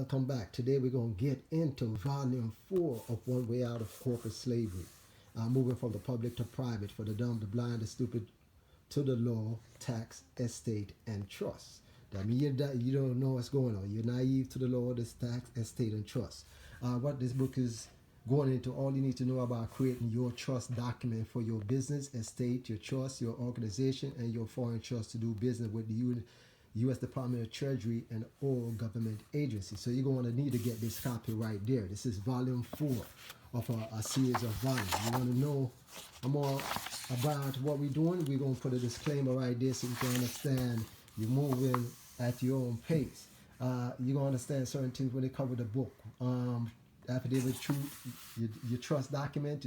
Welcome back. Today we're going to get into volume 4 of One Way Out of Corporate Slavery. Moving from the public to private, for the dumb, the blind, the stupid, to the law, tax, estate, and trust. That means you don't know what's going on. You're naive to the law, this tax, estate, and trust. What this book is going into, all you need to know about creating your trust document for your business, estate, your trust, your organization, and your foreign trust to do business with the U.S. Department of Treasury and all government agencies. So you're going to need to get this copy right there. This is volume 4 of a series of volumes. You want to know more about what we're doing, we're going to put a disclaimer right there so you can understand you're moving at your own pace. You're going to understand certain things when they cover the book. Affidavit of truth, your trust document,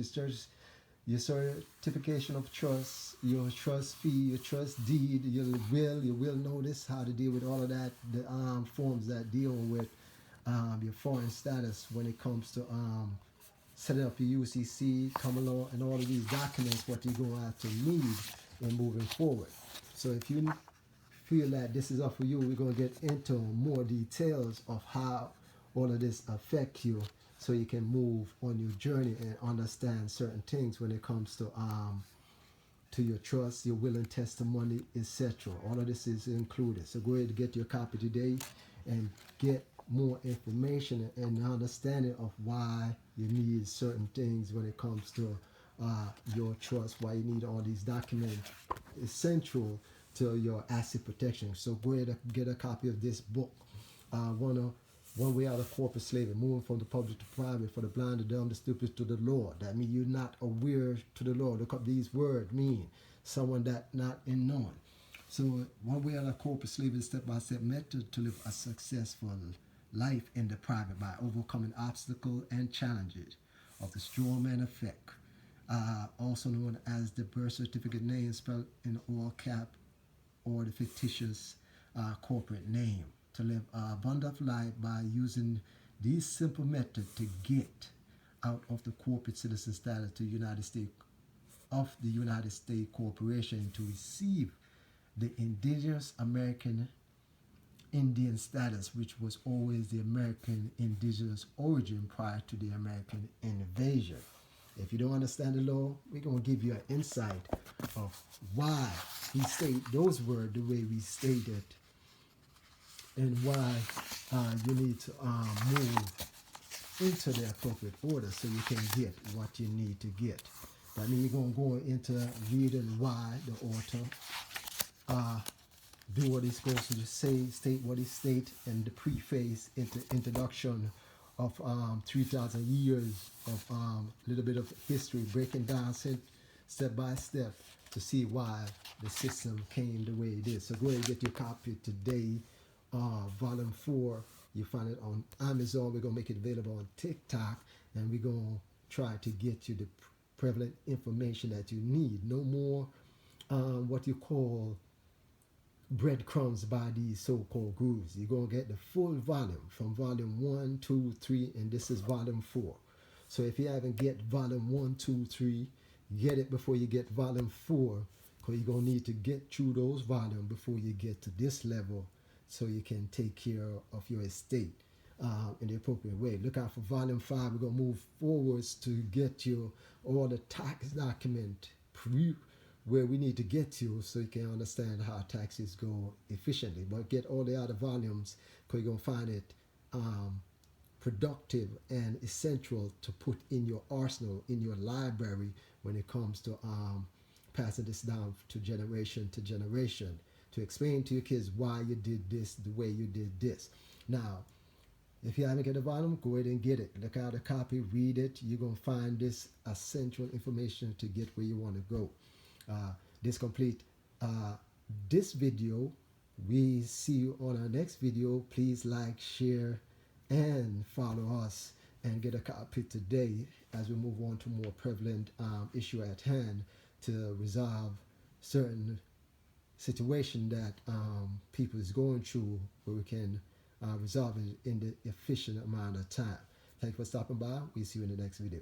your certification of trust, your trust fee, your trust deed, your will notice, how to deal with all of that, the forms that deal with your foreign status when it comes to setting up your UCC, common law, and all of these documents, what you're going to have to need in moving forward. So if you feel that this is up for you, we're going to get into more details of how all of this affects you, so you can move on your journey and understand certain things when it comes to your trust, your will and testimony, etc. All of this is included. So go ahead and get your copy today and get more information and understanding of why you need certain things when it comes to your trust, why you need all these documents essential to your asset protection. So go ahead and get a copy of this book. One Way Out of Corporate Slavery, moving from the public to private, for the blind, the dumb, the stupid, to the law. That means you're not aware to the law. Look up these words mean. Someone that not in knowing. So One Way Out of Corporate Slavery is a step-by-step method to live a successful life in the private by overcoming obstacles and challenges of the strawman effect, also known as the birth certificate name spelled in all cap, or the fictitious corporate name. To live a abundant life by using these simple methods to get out of the corporate citizen status to United States Corporation, to receive the Indigenous American Indian status, which was always the American Indigenous origin prior to the American invasion. If you don't understand the law, we're going to give you an insight of why we state those words the way we stated, and why you need to move into the appropriate order so you can get what you need to get. That means you're going to go into reading why the author do what he's supposed to say, state what he state, and the preface into introduction of 3,000 years of a little bit of history, breaking down step by step to see why the system came the way it is. So go ahead and get your copy today. Volume 4, you find it on Amazon. We're going to make it available on TikTok, and we're going to try to get you the prevalent information that you need. No more what you call breadcrumbs by these so-called gurus. You're going to get the full volume from volume 1, 2, 3, and this is volume 4. So if you haven't get volume 1, 2, 3, get it before you get volume 4, because you're going to need to get through those volumes before you get to this level, so you can take care of your estate in the appropriate way. Look out for volume 5. We're going to move forwards to get you all the tax document where we need to get you, so you can understand how taxes go efficiently. But get all the other volumes, because you're going to find it productive and essential to put in your arsenal, in your library, when it comes to passing this down to generation, to explain to your kids why you did this the way you did this. Now, if you haven't get a volume, go ahead and get it. Look out a copy, read it. You're going to find this essential information to get where you want to go. This complete this video. We see you on our next video. Please like, share, and follow us, and get a copy today as we move on to more prevalent issue at hand to resolve certain situation that people is going through, where we can resolve it in the efficient amount of time. Thank you for stopping by. We'll see you in the next video.